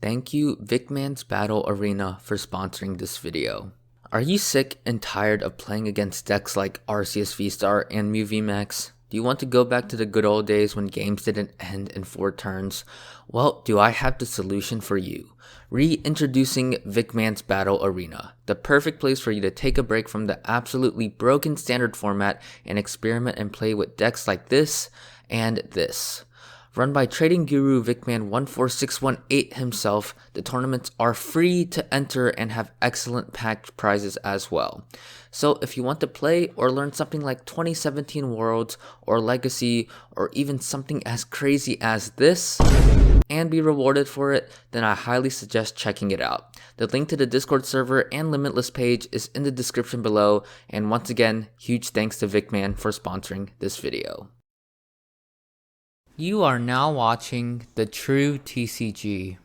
Thank you Vicman's Battle Arena for sponsoring this video. Are you sick and tired of playing against decks like Arceus VSTAR and Mew VMAX? Do you want to go back to the good old days when games didn't end in 4 turns? Well, do I have the solution for you. Reintroducing Vicman's Battle Arena, the perfect place for you to take a break from the absolutely broken standard format and experiment and play with decks like this and this. Run by trading guru Vicman14618 himself, the tournaments are free to enter and have excellent packed prizes as well. So if you want to play or learn something like 2017 Worlds or Legacy or even something as crazy as this and be rewarded for it, then I highly suggest checking it out. The link to the Discord server and Limitless page is in the description below, and once again, huge thanks to Vicman for sponsoring this video. You are now watching the True TCG.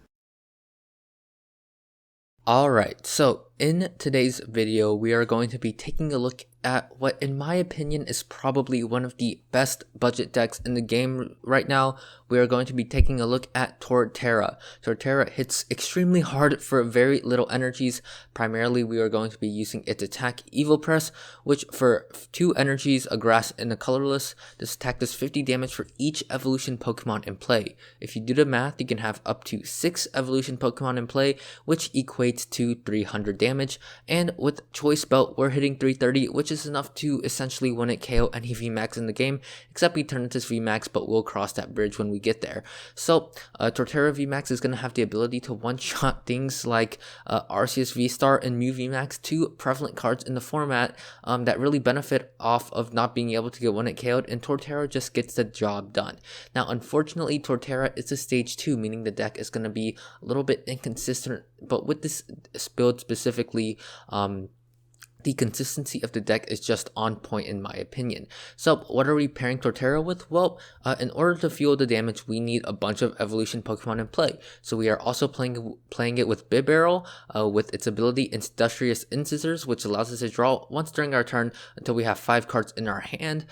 Alright, so in today's video, we are going to be taking a look at what, in my opinion, is probably one of the best budget decks in the game right now. We are going to be taking a look at Torterra. Torterra hits extremely hard for very little energies. Primarily, we are going to be using its attack Evil Press, which for 2 energies, a grass and a colorless, this attack does 50 damage for each evolution Pokemon in play. If you do the math, you can have up to 6 evolution Pokemon in play, which equates to 300 damage. And with Choice Belt, we're hitting 330, which is enough to essentially win it KO any VMAX in the game, except Eternatus VMAX, but we'll cross that bridge when we get there. So Torterra VMAX is going to have the ability to one-shot things like Arceus VSTAR and Mew VMAX, 2 prevalent cards in the format that really benefit off of not being able to get one-hit KO'd, and Torterra just gets the job done. Now unfortunately, Torterra is a stage 2, meaning the deck is going to be a little bit inconsistent, but with this build specifically, the consistency of the deck is just on point in my opinion. So what are we pairing Torterra with? Well, in order to fuel the damage, we need a bunch of evolution Pokemon in play. So we are also playing it with Bibarel, with its ability Industrious Incisors, which allows us to draw once during our turn until we have 5 cards in our hand.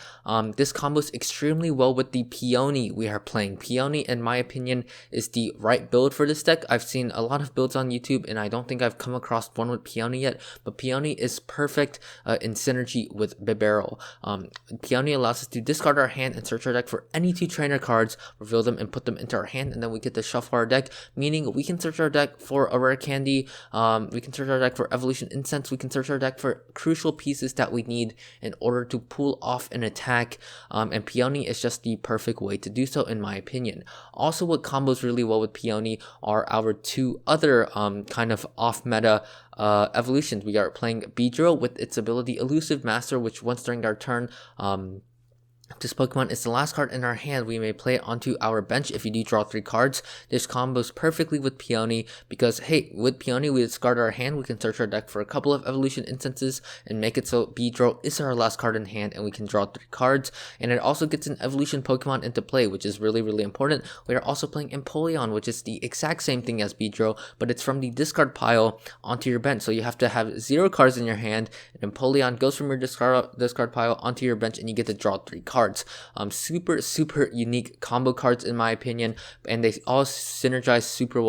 This combos extremely well with the Peony we are playing. Peony, in my opinion, is the right build for this deck. I've seen a lot of builds on YouTube, and I don't think I've come across one with Peony yet, but Peony is perfect in synergy with Bibarel. Peony allows us to discard our hand and search our deck for any 2 trainer cards, reveal them and put them into our hand, and then we get to shuffle our deck, meaning we can search our deck for a Rare Candy, we can search our deck for Evolution Incense, we can search our deck for crucial pieces that we need in order to pull off an attack, and Peony is just the perfect way to do so in my opinion. Also, what combos really well with Peony are our 2 other kind of off-meta evolutions. We are playing Beedrill with its ability Elusive Master, which once during our turn, this Pokemon is the last card in our hand, we may play it onto our bench if you do draw 3 cards. This combos perfectly with Peony because, hey, with Peony we discard our hand, we can search our deck for a couple of Evolution Incenses and make it so Beedrill is our last card in hand and we can draw 3 cards. And it also gets an Evolution Pokemon into play, which is really, really important. We are also playing Empoleon, which is the exact same thing as Beedrill, but it's from the discard pile onto your bench. So you have to have 0 cards in your hand, and Empoleon goes from your discard pile onto your bench and you get to draw 3 cards. Super unique combo cards in my opinion, and they all synergize super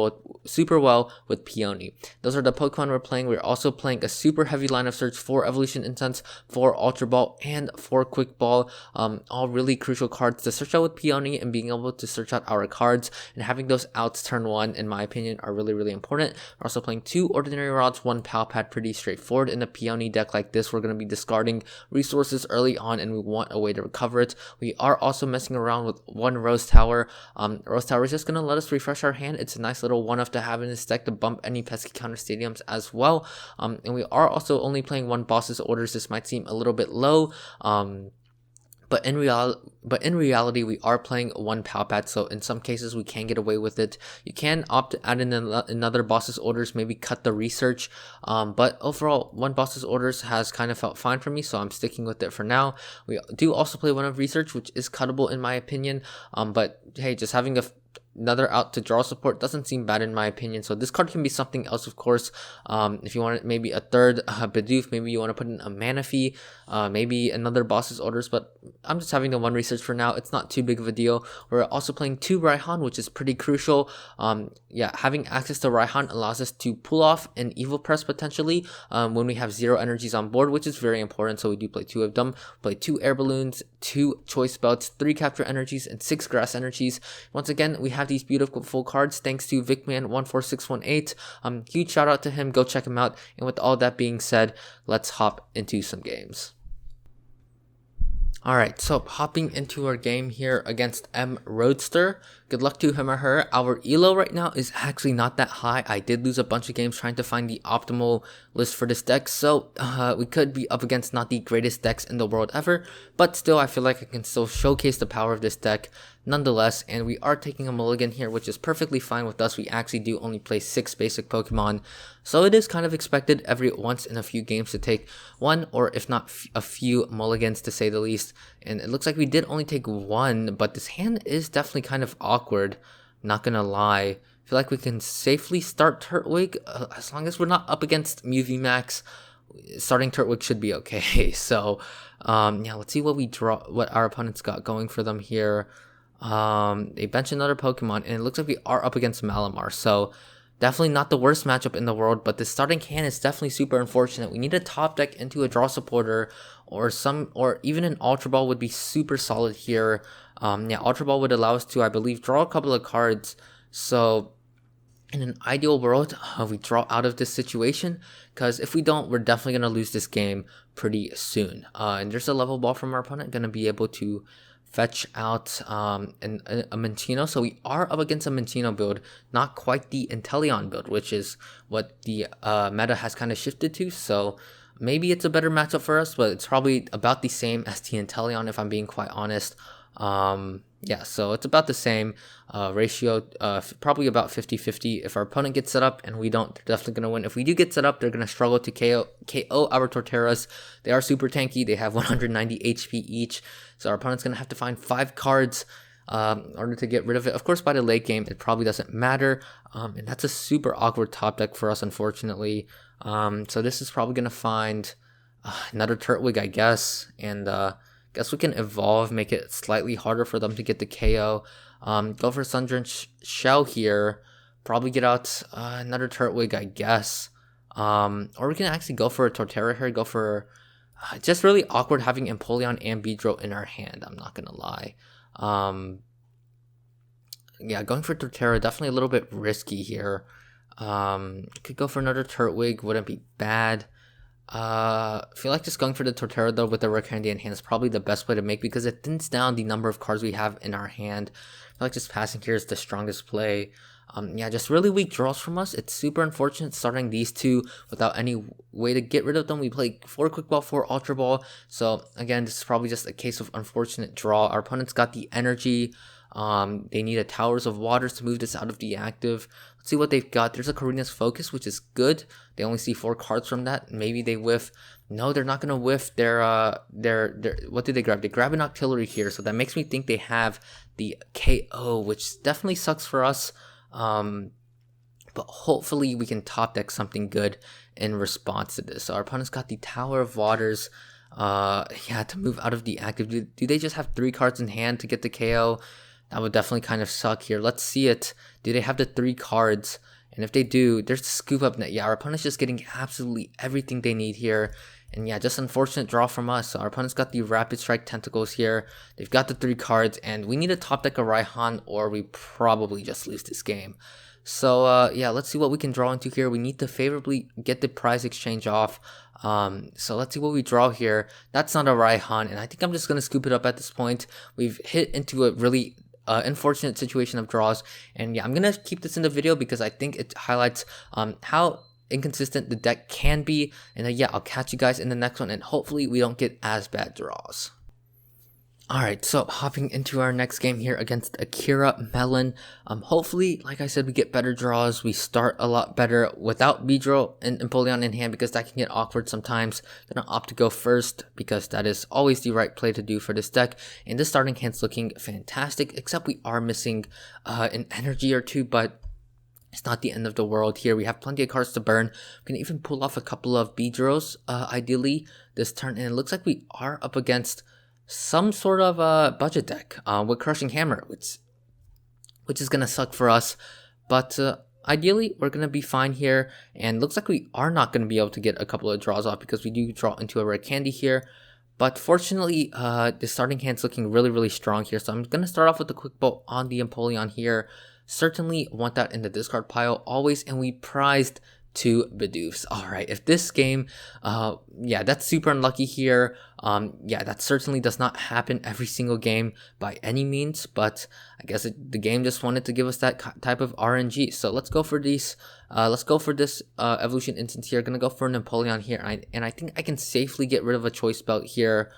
well with Peony. Those are the Pokemon we're playing. We're also playing a super heavy line of search for Evolution Incense, for Ultra Ball, and for Quick Ball. All really crucial cards to search out with Peony, and being able to search out our cards and having those outs turn 1 in my opinion are really important. We're also playing 2 Ordinary Rods, 1 Pal Pad, pretty straightforward. In a Peony deck like this, we're going to be discarding resources early on and we want a way to recover it. We are also messing around with 1 Rose Tower. Rose Tower is just going to let us refresh our hand. It's a nice little one-off to have in this deck to bump any pesky counter stadiums as well. And we are also only playing 1 Boss's Orders. This might seem a little bit low, but in reality, we are playing 1 Pal Pad, so in some cases we can get away with it. You can opt to add in another Boss's Orders, maybe cut the research, but overall, 1 Boss's Orders has kind of felt fine for me, so I'm sticking with it for now. We do also play 1 of Research, which is cuttable in my opinion, but hey, just having another out to draw support doesn't seem bad in my opinion. So this card can be something else, of course. If you want maybe a third Bidoof, maybe you want to put in a Manaphy, maybe another boss's orders, but I'm just having the one research for now. It's not too big of a deal. We're also playing 2 Raihan, which is pretty crucial. Yeah, having access to Raihan allows us to pull off an Evil Press potentially when we have 0 energies on board, which is very important. So we do play 2 of them. Play 2 air balloons, 2 choice belts, 3 capture energies, and 6 grass energies. Once again, we have these beautiful full cards thanks to Vicman14618. Huge shout out to him. Go check him out. And with all that being said, let's hop into some games. Alright, so hopping into our game here against M Roadster. Good luck to him or her. Our elo right now is actually not that high. I did lose a bunch of games trying to find the optimal list for this deck, so we could be up against not the greatest decks in the world ever, but still I feel like I can still showcase the power of this deck nonetheless. And we are taking a mulligan here, which is perfectly fine with us. We actually do only play 6 basic Pokemon, so it is kind of expected every once in a few games to take one, or if not a few mulligans to say the least. And it looks like we did only take 1, but this hand is definitely kind of awkward, not gonna lie. I feel like we can safely start Turtwig as long as we're not up against Mew VMAX. Starting Turtwig should be okay. So yeah, let's see what we draw, what our opponents got going for them here. They bench another Pokemon, and it looks like we are up against Malamar, so definitely not the worst matchup in the world, but the starting hand is definitely super unfortunate. We need a top deck into a draw supporter, or even an Ultra Ball would be super solid here. Yeah, Ultra Ball would allow us to, I believe, draw a couple of cards. So in an ideal world, we draw out of this situation, because if we don't, we're definitely going to lose this game pretty soon. And there's a level ball from our opponent, going to be able to fetch out a Minccino. So we are up against a Minccino build, not quite the Inteleon build, which is what the meta has kind of shifted to. So maybe it's a better matchup for us, but it's probably about the same as the Inteleon, if I'm being quite honest. Yeah, so it's about the same ratio, probably about 50-50. If our opponent gets set up and we don't, they're definitely going to win. If we do get set up, they're going to struggle to KO our Torterras. They are super tanky. They have 190 HP each, so our opponent's going to have to find 5 cards in order to get rid of it. Of course, by the late game, it probably doesn't matter, and that's a super awkward top deck for us, unfortunately. So this is probably going to find another Turtwig, I guess, and guess we can evolve, make it slightly harder for them to get the KO. Go for Sundrenched Shell here. Probably get out another Turtwig, I guess. Or we can actually go for a Torterra here. Go for just really awkward having Empoleon and Beedrill in our hand. I'm not gonna lie. Yeah, going for Torterra, definitely a little bit risky here. Could go for another Turtwig, wouldn't be bad. I feel like just going for the Torterra though with the Rare Candy in hand is probably the best way to make, because it thins down the number of cards we have in our hand. I feel like just passing here is the strongest play. Yeah, just really weak draws from us. It's super unfortunate starting these two without any way to get rid of them. We play 4 Quick Ball, 4 Ultra Ball. So again, this is probably just a case of unfortunate draw. Our opponent's got the energy. They need a Towers of Waters to move this out of the active. Let's see what they've got. There's a Karina's Focus, which is good. They only see 4 cards from that. Maybe they whiff. No, they're not gonna whiff their what did they grab? They grab an Octillery here, so that makes me think they have the KO, which definitely sucks for us. But hopefully we can top deck something good in response to this. So our opponent's got the Tower of Waters. Yeah, to move out of the active. Do they just have 3 cards in hand to get the KO? That would definitely kind of suck here. Let's see it. Do they have the 3 cards? And if they do, there's the Scoop Up Net. Yeah, our opponent's just getting absolutely everything they need here. And yeah, just unfortunate draw from us. So our opponent's got the Rapid Strike Tentacles here. They've got the 3 cards, and we need to top deck a Raihan, or we probably just lose this game. So yeah, let's see what we can draw into here. We need to favorably get the prize exchange off. So let's see what we draw here. That's not a Raihan, and I think I'm just going to scoop it up at this point. We've hit into a really unfortunate situation of draws, and yeah, I'm gonna keep this in the video because I think it highlights how inconsistent the deck can be. And yeah, I'll catch you guys in the next one, and hopefully we don't get as bad draws. Alright, so hopping into our next game here against Akira Melon. Hopefully, like I said, we get better draws. We start a lot better without Beedrill and Empoleon in hand because that can get awkward sometimes. Then I'll opt to go first because that is always the right play to do for this deck. And this starting hand's looking fantastic, except we are missing an energy or two, but it's not the end of the world here. We have plenty of cards to burn. We can even pull off a couple of Beedrills, ideally, this turn. And it looks like we are up against some sort of budget deck with Crushing Hammer, which is gonna suck for us, but ideally we're gonna be fine here. And looks like we are not gonna be able to get a couple of draws off because we do draw into a Rare Candy here. But fortunately, the starting hand's looking really strong here, so I'm gonna start off with the Quick Bolt on the Empoleon here. Certainly want that in the discard pile always, and we prized 2 Bidoofs. Alright, if this game, yeah, that's super unlucky here. Yeah, that certainly does not happen every single game by any means, but I guess the game just wanted to give us that type of RNG. So let's go for these. Let's go for this Evolution Incense here. Gonna go for an Empoleon here, and I think I can safely get rid of a Choice Belt here.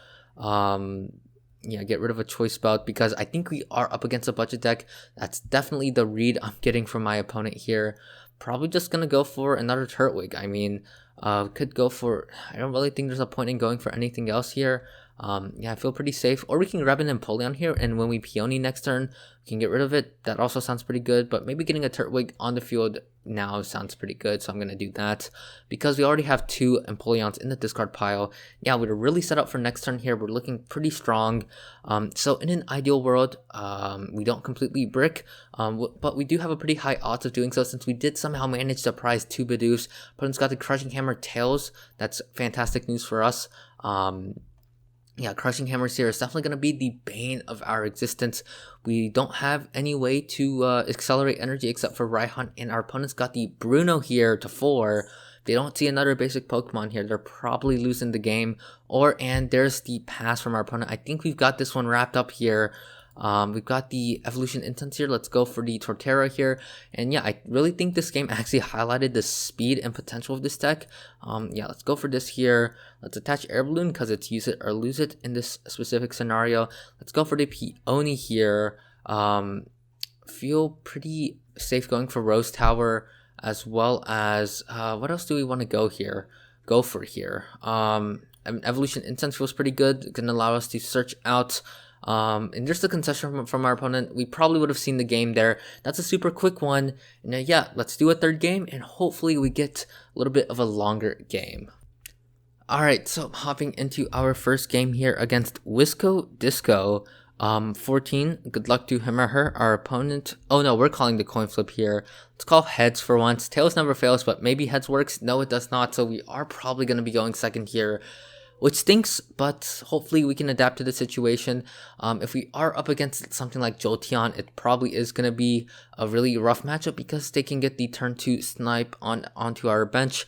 Yeah, get rid of a Choice Belt because I think we are up against a budget deck. That's definitely the read I'm getting from my opponent here. Probably just gonna go for another Turtwig. I mean, could go for, I don't really think there's a point in going for anything else here. Yeah, I feel pretty safe. Or we can grab an Empoleon here, and when we Peony next turn, we can get rid of it. That also sounds pretty good, but maybe getting a Turtwig on the field now sounds pretty good, so I'm going to do that. Because we already have 2 Empoleons in the discard pile, yeah, we're really set up for next turn here. We're looking pretty strong. So in an ideal world, we don't completely brick, but we do have a pretty high odds of doing so since we did somehow manage to prize 2 Bidoofs. Opponent's got the Crushing Hammer Tails. That's fantastic news for us. Yeah, Crushing Hammers here is definitely going to be the bane of our existence. We don't have any way to accelerate energy except for Raihan, and our opponent's got the Bruno here to 4. They don't see another basic Pokemon here. They're probably losing the game. And there's the pass from our opponent. I think we've got this one wrapped up here. We've got the Evolution Incense here. Let's go for the Torterra here. And yeah, I really think this game actually highlighted the speed and potential of this deck. Yeah, let's go for this here. Let's attach Air Balloon because it's use it or lose it in this specific scenario. Let's go for the Peony here. Feel pretty safe going for Rose Tower, as well as what else do we want to go for here? Evolution Incense feels pretty good. It can allow us to search out. And there's the concession from our opponent. We probably would have seen the game there. That's a super quick one. And yeah, let's do a third game, and hopefully we get a little bit of a longer game. Alright, so hopping into our first game here against Wisco Disco. 14, good luck to him or her. Our opponent, oh no, we're calling the coin flip here. Let's call heads for once. Tails never fails, but maybe heads works. No, it does not, so we are probably going to be going second here, which stinks, but hopefully we can adapt to the situation. If we are up against something like Jolteon, it probably is going to be a really rough matchup because they can get the turn 2 snipe onto our bench.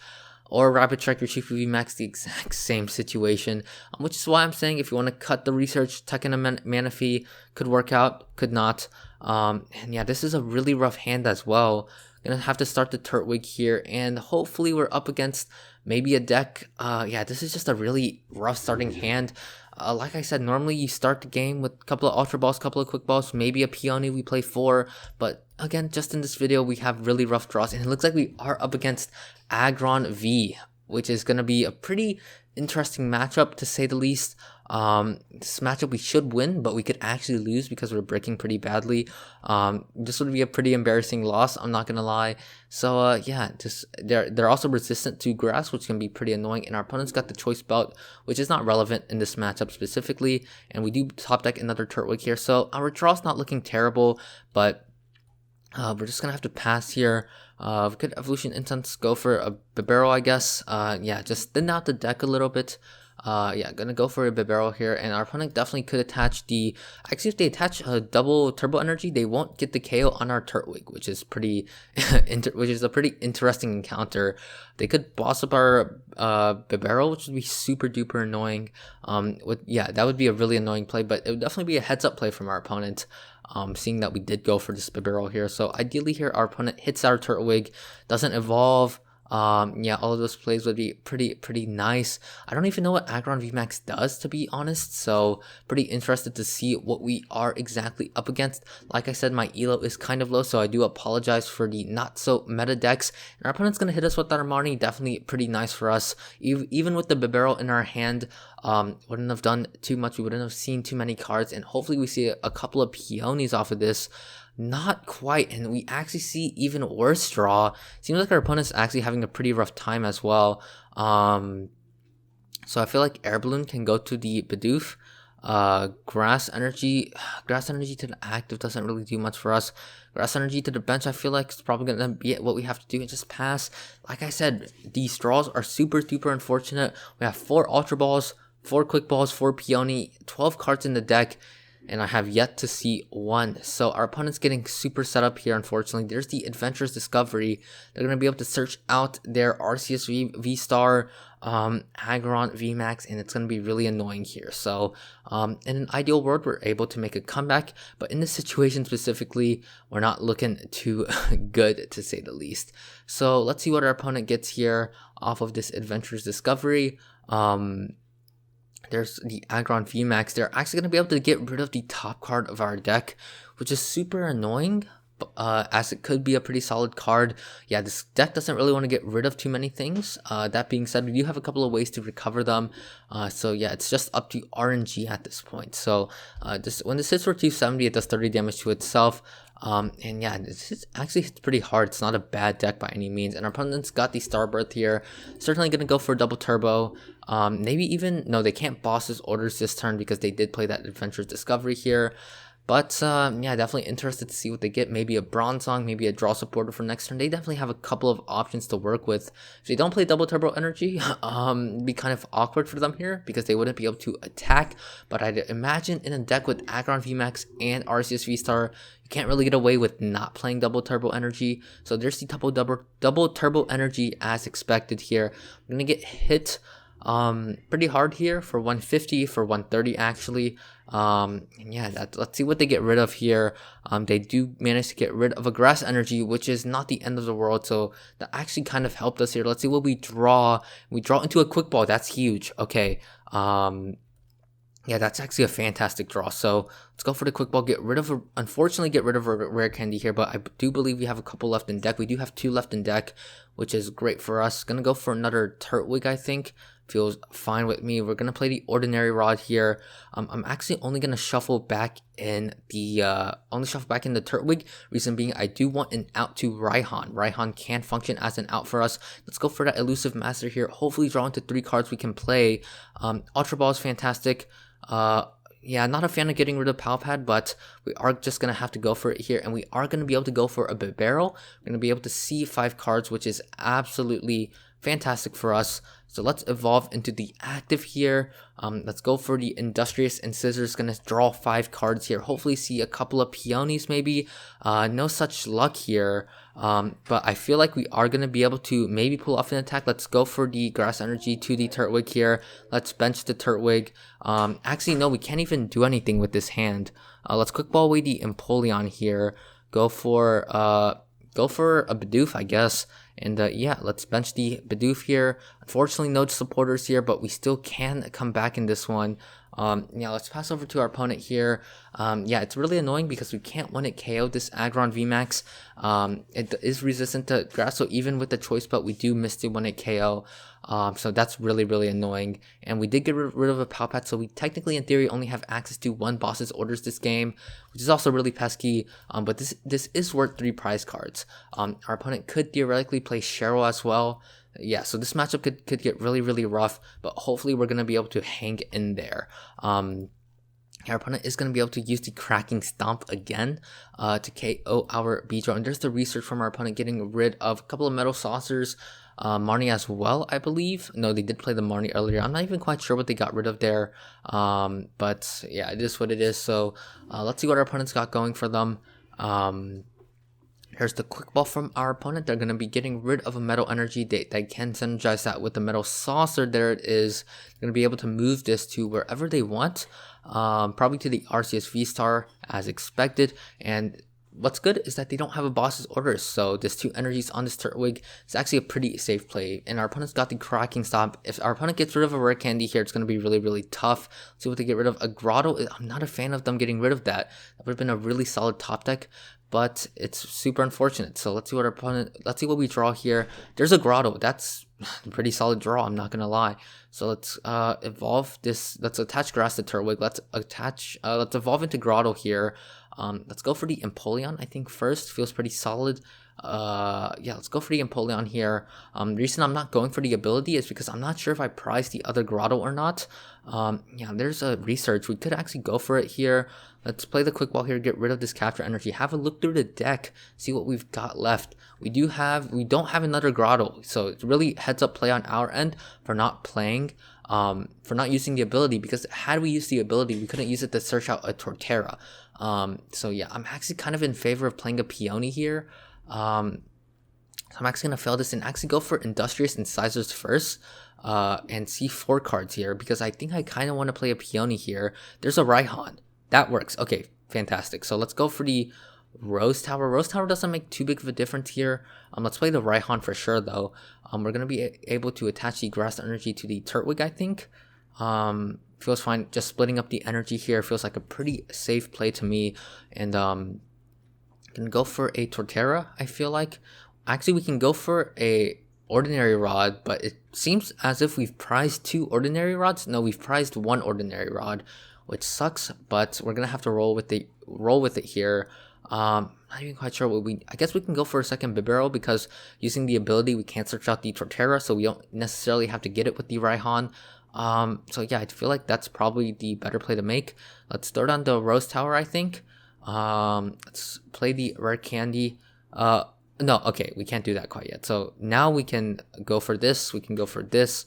Or Rapid Strike Retrieve VMAX, the exact same situation. Which is why I'm saying if you want to cut the research, tuck in a mana fee, could work out, could not. And yeah, this is a really rough hand as well. Gonna have to start the Turtwig here, and hopefully we're up against maybe a deck. Yeah, this is just a really rough starting hand. Like I said, normally you start the game with a couple of Ultra Balls, couple of Quick Balls, maybe a Peony, we play 4. But again, just in this video, we have really rough draws, and it looks like we are up against Aggron V, which is going to be a pretty interesting matchup to say the least. This matchup we should win, but we could actually lose because we're breaking pretty badly. This would be a pretty embarrassing loss, I'm not gonna lie. So yeah, just they're also resistant to grass, which can be pretty annoying, and our opponent's got the Choice Belt, which is not relevant in this matchup specifically, and we do top deck another Turtwig here, so our draw's not looking terrible, but we're just gonna have to pass here. We could Evolution Incense, go for a Bibarel, I guess. Yeah, just thin out the deck a little bit. Yeah, gonna go for a Bibarel here, and our opponent definitely could attach the, actually if they attach a double Turbo Energy, they won't get the KO on our Turtwig, which is pretty, which is a pretty interesting encounter. They could boss up our Bibarel, which would be super duper annoying. Yeah, that would be a really annoying play, but it would definitely be a heads up play from our opponent. Seeing that we did go for this Bibarel here. So ideally here, our opponent hits our Turtwig, doesn't evolve, Yeah, all of those plays would be pretty nice. I don't even know what Aggron VMAX does, to be honest, so pretty interested to see what we are exactly up against. Like I said, my elo is kind of low, so I do apologize for the not so meta decks. And our opponent's gonna hit us with that Armani, definitely pretty nice for us. Even with the Bibarel in our hand, wouldn't have done too much. We wouldn't have seen too many cards, and hopefully we see a couple of peonies off of this. Not quite, and we actually see even worse draw. Seems like our opponent's actually having a pretty rough time as well. So I feel like Air Balloon can go to the Bidoof. Grass energy to the active doesn't really do much for us. Grass energy to the bench, I feel like it's probably gonna be what we have to do and just pass. Like I said, these draws are super unfortunate. We have 4 Ultra Balls, 4 Quick Balls, 4 Peony, 12 cards in the deck, and I have yet to see one. So our opponent's getting super set up here, unfortunately. There's the Adventurous Discovery. They're going to be able to search out their Arceus VSTAR, Aggron VMAX, and it's going to be really annoying here. So in an ideal world, we're able to make a comeback, but in this situation specifically, we're not looking too good, to say the least. So let's see what our opponent gets here off of this Adventurous Discovery. There's the Aggron VMAX. They're actually going to be able to get rid of the top card of our deck, which is super annoying, as it could be a pretty solid card. Yeah, this deck doesn't really want to get rid of too many things. That being said, we do have a couple of ways to recover them. So yeah, it's just up to RNG at this point. So when this hits for 270, it does 30 damage to itself. And yeah, this actually hits pretty hard. It's not a bad deck by any means. And our opponent's got the Starbirth here. Certainly going to go for a double turbo. Maybe even, no, they can't boss his orders this turn because they did play that Adventurous Discovery here. But yeah, definitely interested to see what they get. Maybe a Bronzong, maybe a draw supporter for next turn. They definitely have a couple of options to work with. If they don't play double turbo energy, it'd be kind of awkward for them here because they wouldn't be able to attack. But I'd imagine in a deck with Aggron VMAX and Arceus VSTAR, you can't really get away with not playing double turbo energy. So there's the double turbo energy as expected here. I'm gonna get hit pretty hard here for 150, for 130 actually. And yeah, let's see what they get rid of here. They do manage to get rid of a grass energy, which is not the end of the world, so that actually kind of helped us here. Let's see what we draw. We draw into a quick ball. That's huge. Okay. Yeah, that's actually a fantastic draw. So let's go for the quick ball. Unfortunately get rid of a rare candy here, but I do believe we have a couple left in deck. We do have 2 left in deck, which is great for us. Gonna go for another Turtwig, I think. Feels fine with me. We're gonna play the Ordinary Rod here. I'm actually only gonna shuffle back in the Turtwig. Reason being, I do want an out to Raihan. Raihan can function as an out for us. Let's go for that Elusive Master here. Hopefully draw into 3 cards we can play. Ultra Ball is fantastic. Yeah, not a fan of getting rid of Pal Pad, but we are just going to have to go for it here, and we are going to be able to go for a Bibarel. We're going to be able to see 5 cards, which is absolutely fantastic for us. So let's evolve into the active here. Let's go for the Industrious and Scissors. Going to draw 5 cards here. Hopefully see a couple of Peonies maybe. No such luck here. But I feel like we are going to be able to maybe pull off an attack. Let's go for the Grass Energy to the Turtwig here. Let's bench the Turtwig. Actually, no, we can't even do anything with this hand. Let's quick ball away the Empoleon here. Go for a Bidoof, I guess. And yeah, let's bench the Bidoof here. Unfortunately, no supporters here, but we still can come back in this one. Yeah, let's pass over to our opponent here. Yeah, it's really annoying because we can't one it KO this Aggron VMAX. It is resistant to grass, so even with the choice belt, we do miss the one it KO. So that's really annoying. And we did get rid of a Pal Pad, so we technically, in theory, only have access to 1 boss's orders this game, which is also really pesky. But this is worth 3 prize cards. Our opponent could theoretically play Cheryl as well. Yeah, so this matchup could get really rough, but hopefully we're going to be able to hang in there. Our opponent is going to be able to use the Cracking Stomp again to KO our Beedrill. And there's the research from our opponent getting rid of a couple of Metal Saucers, Marnie as well, I believe. No, they did play the Marnie earlier. I'm not even quite sure what they got rid of there, but yeah, it is what it is. So let's see what our opponent's got going for them. Here's the quick ball from our opponent. They're going to be getting rid of a metal energy. They can synergize that with the metal saucer. There it is. They're going to be able to move this to wherever they want. Probably to the Arceus VSTAR as expected. And what's good is that they don't have a boss's orders, so this 2 energies on this Turtwig is actually a pretty safe play, and our opponent's got the Cracking Stomp. If our opponent gets rid of a Rare Candy here, it's going to be really, really tough. Let's see what they get rid of. A Grotle, I'm not a fan of them getting rid of that. That would have been a really solid top deck, but it's super unfortunate. So let's see what we draw here. There's a Grotle. That's a pretty solid draw, I'm not gonna lie. So let's evolve this. Let's attach Grass to Turtwig. Let's evolve into Grotle here. Let's go for the Empoleon, I think, first. Feels pretty solid. Yeah, let's go for the Empoleon here. The reason I'm not going for the ability is because I'm not sure if I prize the other Grotle or not. Yeah, there's a research. We could actually go for it here. Let's play the quick ball here, get rid of this capture energy, have a look through the deck, see what we've got left. We don't have another Grotle, so it's really heads up play on our end for not playing, for not using the ability, because had we used the ability, we couldn't use it to search out a Torterra. So yeah, I'm actually kind of in favor of playing a Peony here. So I'm actually gonna fail this and actually go for Industrious Incisors first, and see 4 cards here, because I think I kind of want to play a Peony here. There's a Raihan. That works. Okay, fantastic. So let's go for the Rose Tower. Rose Tower doesn't make too big of a difference here. Let's play the Raihan for sure, though. We're going to be able to attach the Grass Energy to the Turtwig, I think. Feels fine. Just splitting up the energy here feels like a pretty safe play to me. And can go for a Torterra, I feel like. Actually, we can go for a Ordinary Rod, but it seems as if we've prized 2 Ordinary Rods. No, we've prized 1 Ordinary Rod, which sucks, but we're gonna have to roll with it here. Not even quite sure what I guess we can go for a second Bibarel, because using the ability we can't search out the Torterra, so we don't necessarily have to get it with the Raihan. So yeah, I feel like that's probably the better play to make. Let's start on the Rose Tower, I think. Let's play the Rare Candy. No, okay, we can't do that quite yet. So now we can go for this. We can go for this.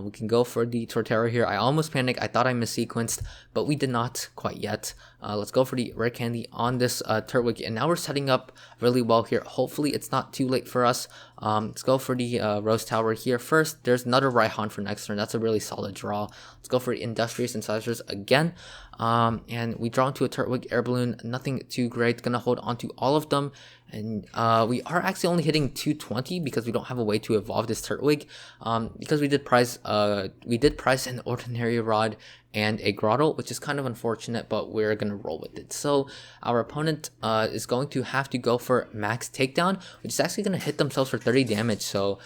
We can go for the Torterra here. I almost panicked. I thought I missequenced, but we did not quite yet. Let's go for the Rare Candy on this Turtwig, and now we're setting up really well here. Hopefully it's not too late for us. Let's go for the Rose Tower here first. There's another Raihan for next turn. That's a really solid draw. Let's go for the Industrious Incisors again. And we draw into a Turtwig Air Balloon. Nothing too great. Gonna hold on to all of them. And we are actually only hitting 220 because we don't have a way to evolve this Turtwig. Because we did prize an Ordinary Rod and a Grotle, which is kind of unfortunate, but we're gonna roll with it. So our opponent is going to have to go for Max Takedown, which is actually gonna hit themselves for 30 damage. So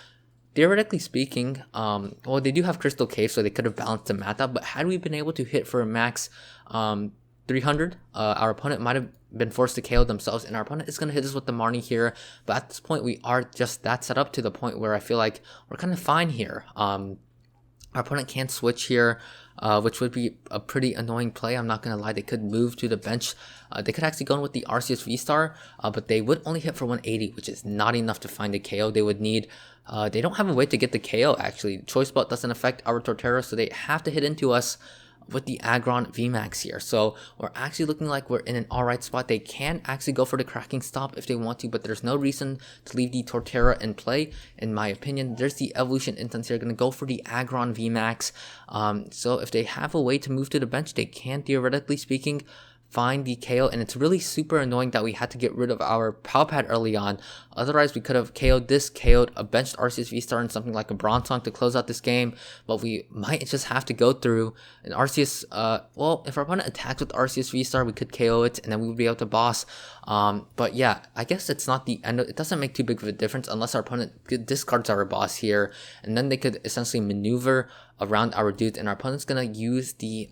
theoretically speaking, well, they do have Crystal Cave, so they could have balanced the math out, but had we been able to hit for a max 300, our opponent might have been forced to KO themselves, and our opponent is going to hit us with the Marnie here. But at this point, we are just that set up to the point where I feel like we're kind of fine here. Our opponent can't switch here, which would be a pretty annoying play. I'm not going to lie. They could move to the bench. They could actually go in with the Arceus VSTAR, but they would only hit for 180, which is not enough to find a KO. They would need... they don't have a way to get the KO, actually. Choice Belt doesn't affect our Torterra, so they have to hit into us with the Aggron VMAX here. So we're actually looking like we're in an alright spot. They can actually go for the Cracking Stomp if they want to, but there's no reason to leave the Torterra in play, in my opinion. There's the Evolution Incense here, going to go for the Aggron VMAX. So if they have a way to move to the bench, they can, theoretically speaking, find the KO, and it's really super annoying that we had to get rid of our Pal Pad early on. Otherwise, we could have KO'd a benched Arceus VSTAR and something like a Bronzong to close out this game, but we might just have to go through an Arceus, well, if our opponent attacks with Arceus VSTAR, we could KO it, and then we would be able to boss. But yeah, I guess it's not the end. It doesn't make too big of a difference unless our opponent discards our boss here, and then they could essentially maneuver around our dudes, and our opponent's gonna use the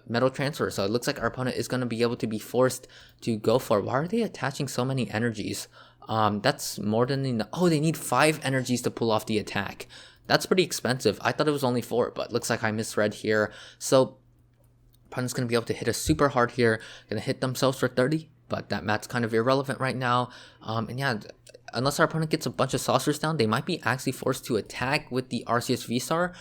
Metal Transfer. So it looks like our opponent is gonna be able to be forced to go for it. Why are they attaching so many energies? That's more than enough. Oh, they need 5 energies to pull off the attack. That's pretty expensive. I thought it was only 4, but looks like I misread here. So opponent's gonna be able to hit us super hard here, gonna hit themselves for 30, but that math's kind of irrelevant right now. And yeah, unless our opponent gets a bunch of saucers down, they might be actually forced to attack with the Arceus VSTAR,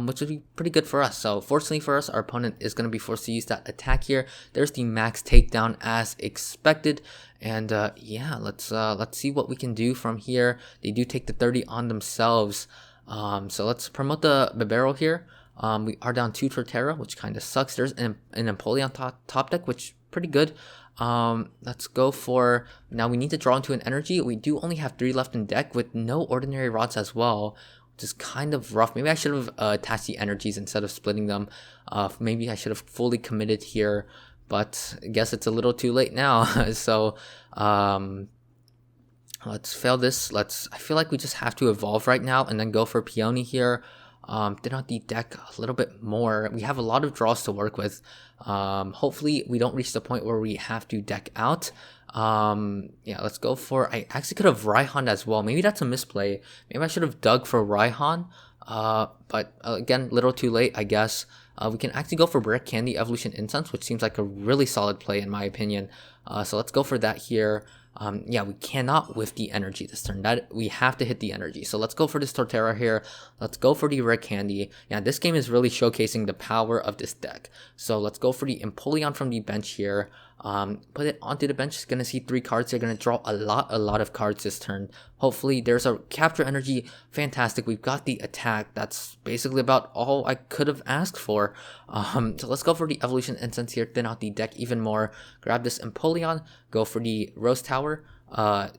which would be pretty good for us. So fortunately for us, our opponent is going to be forced to use that attack here. There's the Max Takedown as expected. And yeah, let's see what we can do from here. They do take the 30 on themselves. So let's promote the Bibarel here. We are down 2 Torterra, which kind of sucks. There's an Empoleon top deck, which pretty good. Let's go for, now we need to draw into an energy. We do only have 3 left in deck with no ordinary rods as well, which is kind of rough. Maybe I should have attached the energies instead of splitting them. Maybe I should have fully committed here, but I guess it's a little too late now. So let's fail this. I feel like we just have to evolve right now and then go for Peony here. Thin out the deck a little bit more. We have a lot of draws to work with. Hopefully we don't reach the point where we have to deck out. Yeah, let's go for, I actually could have Raihan as well. Maybe that's a misplay. Maybe I should have dug for Raihan. But again, little too late, I guess. We can actually go for Rare Candy Evolution Incense, which seems like a really solid play in my opinion. So let's go for that here. Yeah, we cannot whiff the energy this turn. That we have to hit the energy. So let's go for this Torterra here. Let's go for the Rare Candy. Yeah, this game is really showcasing the power of this deck. So let's go for the Empoleon from the bench here. Put it onto the bench. It's gonna see 3 cards. They're gonna draw a lot of cards this turn. Hopefully there's a capture energy. Fantastic. We've got the attack. That's basically about all I could have asked for. So let's go for the Evolution Incense here. Thin out the deck even more. Grab this Empoleon. Go for the Rose Tower.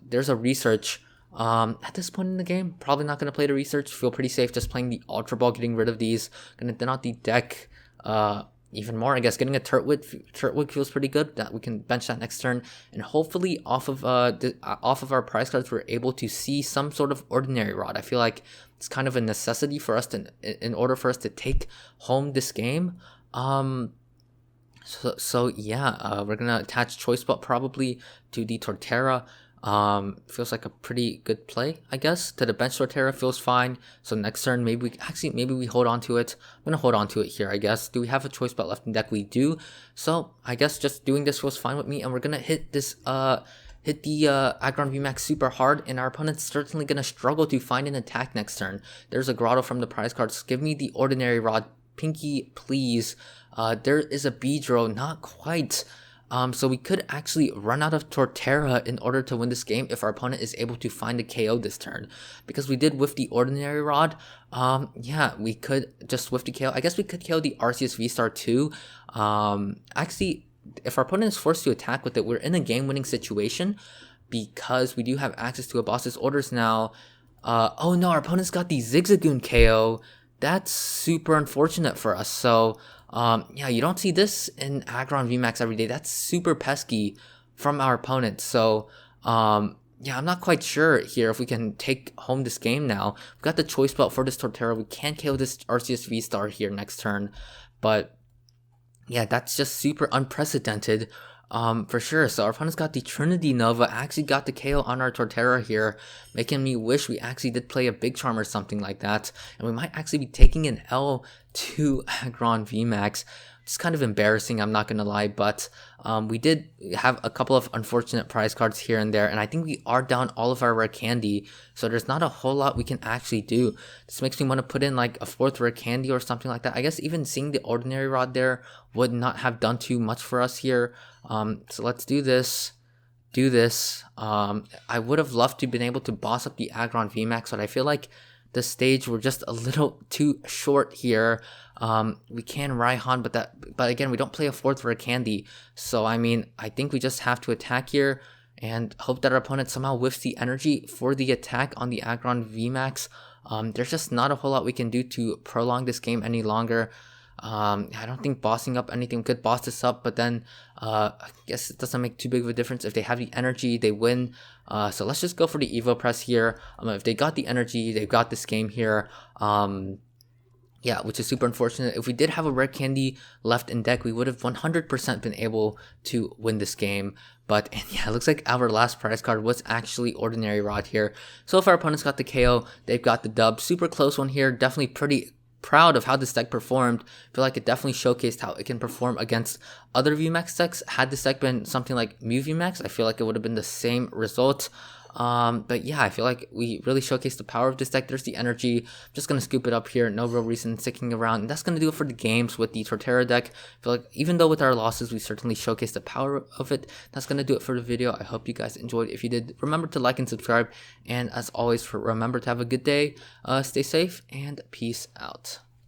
There's a research. At this point in the game, probably not gonna play the research. Feel pretty safe just playing the Ultra Ball, getting rid of these. Gonna thin out the deck. Even more, I guess. Getting a Turtwig feels pretty good. That we can bench that next turn, and hopefully off of our prize cards, we're able to see some sort of ordinary rod. I feel like it's kind of a necessity for us to, in order for us to take home this game. So yeah, we're gonna attach Choice Belt probably to the Torterra. Feels like a pretty good play, I guess. To the bench Torterra feels fine. So next turn, maybe we hold on to it. I'm gonna hold on to it here, I guess. Do we have a Choice Belt left in deck? We do. So I guess just doing this feels fine with me, and we're gonna hit this hit the Aggron VMAX super hard, and our opponent's certainly gonna struggle to find an attack next turn. There's a Grotle from the prize cards. Give me the ordinary rod, Pinky, please. There is a Beedrill, not quite. So we could actually run out of Torterra in order to win this game if our opponent is able to find a KO this turn. Because we did whiff the ordinary rod, yeah, we could just whiff the KO. I guess we could KO the Arceus VSTAR too. Actually, if our opponent is forced to attack with it, we're in a game-winning situation because we do have access to a boss's orders now. Oh no, our opponent's got the Zigzagoon KO. That's super unfortunate for us. So yeah, you don't see this in Aggron VMAX every day. That's super pesky from our opponent. So yeah, I'm not quite sure here if we can take home this game now. We've got the Choice Belt for this Torterra. We can't KO this Arceus VSTAR here next turn. But yeah, that's just super unprecedented. For sure. So our opponent's got the Trinity Nova, actually got the KO on our Torterra here, making me wish we actually did play a Big Charm or something like that, and we might actually be taking an L to Aggron VMAX. It's kind of embarrassing, I'm not gonna lie, but we did have a couple of unfortunate prize cards here and there, and I think we are down all of our Rare Candy, so there's not a whole lot we can actually do. This makes me want to put in like a 4th Rare Candy or something like that. I guess even seeing the ordinary rod there would not have done too much for us here. So let's do this. I would have loved to have been able to boss up the Aggron VMAX, but I feel like the stage we're just a little too short here. We can Raihan, but again, we don't play a 4th Rare Candy. So I mean, I think we just have to attack here and hope that our opponent somehow whiffs the energy for the attack on the Aggron VMAX. There's just not a whole lot we can do to prolong this game any longer. I don't think bossing up anything could boss this up, but then I guess it doesn't make too big of a difference. If they have the energy, they win. So let's just go for the Evo Press here. If they got the energy, they've got this game here. Yeah, which is super unfortunate. If we did have a Rare Candy left in deck, we would have 100% been able to win this game. But and yeah, it looks like our last prize card was actually Ordinary Rod here. So if our opponents got the KO, they've got the dub. Super close one here. Definitely pretty proud of how this deck performed. I feel like it definitely showcased how it can perform against other VMAX decks. Had this deck been something like Mew VMAX, I feel like it would have been the same result. But yeah, I feel like we really showcased the power of this deck. There's the energy. I'm just going to scoop it up here. No real reason sticking around. And that's going to do it for the games with the Torterra deck. I feel like even though with our losses, we certainly showcased the power of it. That's going to do it for the video. I hope you guys enjoyed. If you did, remember to like and subscribe. And as always, remember to have a good day. Stay safe and peace out.